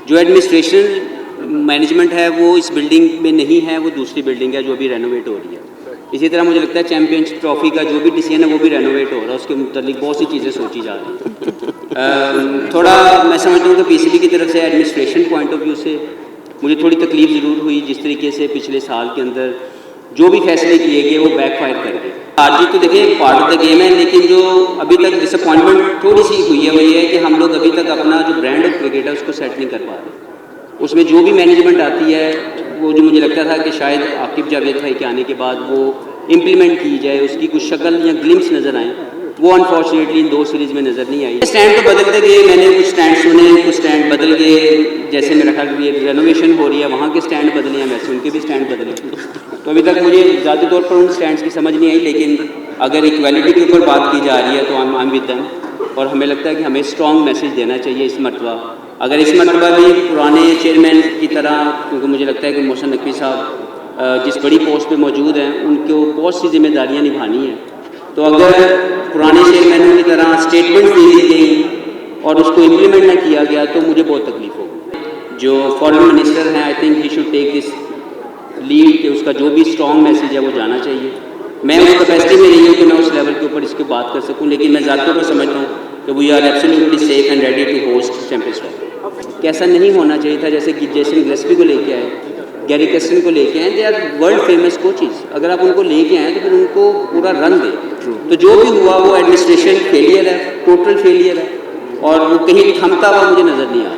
जो administration management है वो इस बिल्डिंग में नहीं है, वो दूसरी बिल्डिंग है जो अभी रेनोवेट हो रही है। इसी तरह मुझे लगता है चैम्पियंस ट्रॉफी का जो भी डिसीजन है वो भी रेनोवेट हो रहा है, उसके मुतालिक बहुत सी चीज़ें सोची जा रही हैं। थोड़ा मैं समझता हूँ कि पीसीबी की तरफ से एडमिनिस्ट्रेशन पॉइंट ऑफ व्यू से मुझे थोड़ी तकलीफ ज़रूर हुई, जिस तरीके से पिछले साल के अंदर जो भी फैसले किए गए वो बैकफायर कर गए। हार जीत तो देखिए पार्ट ऑफ द गेम है, लेकिन जो अभी तक डिसअपॉइंटमेंट थोड़ी सी हुई है वो ये है कि हम लोग अभी तक अपना जो ब्रांड ऑफ क्रिकेट है उसको सेट नहीं कर पा रहे। उसमें जो भी मैनेजमेंट आती है वो जो मुझे लगता था कि शायद आकिब जावेद भाई के आने के बाद वो इम्प्लीमेंट की जाए, उसकी कुछ शक्ल या ग्लिम्स नज़र आए, वो अनफॉर्चुनेटली इन 2 सीरीज़ में नज़र नहीं आई। स्टैंड तो बदलते गए, मैंने कुछ स्टैंड सुने, कुछ स्टैंड बदल गए। जैसे मेरा ख्याल ये रेनोवेशन हो रही है, वहाँ के स्टैंड बदले हैं, वैसे उनके भी स्टैंड बदले। तो अभी तक मुझे ज़्यादा तौर पर उन स्टैंड्स की समझ नहीं आई, लेकिन अगर इक्वालिटी के ऊपर बात की जा रही है तो आई एम विद देम, और हमें लगता है कि हमें स्ट्रॉन्ग मैसेज देना चाहिए इस मरतबा। अगर इस मरतबा भी पुराने चेयरमैन की तरह, क्योंकि मुझे लगता है कि मोहसिन नकवी साहब जिस बड़ी पोस्ट पे मौजूद हैं उनको बहुत सी जिम्मेदारियां निभानी हैं, तो अगर पुराने चेयरमैनों की तरह स्टेटमेंट दे दी गई और उसको इम्प्लीमेंट ना किया गया तो मुझे बहुत तकलीफ होगी। जो फॉरेन मिनिस्टर हैं, I think he should take this lead, कि उसका जो भी स्ट्रॉन्ग मैसेज है वो जाना चाहिए। मैं उस कैपेसिटी में नहीं हूँ कि मैं उस लेवल के ऊपर इसकी बात कर सकूँ, लेकिन मैं ज़्यादा पर समझता हूँ कि we are absolutely safe and ready to host champions trophy. कैसा नहीं होना चाहिए था, जैसे कि जेसन गिलेस्पी को लेके आए, गैरी कर्स्टन को लेके आए, they are world famous coaches. अगर आप उनको लेके आए तो फिर उनको पूरा रन दें। तो जो भी हुआ वो एडमिनिस्ट्रेशन फेलियर है, टोटल फेलियर है, और वो कहीं थमता हुआ मुझे नज़र नहीं आ रहा।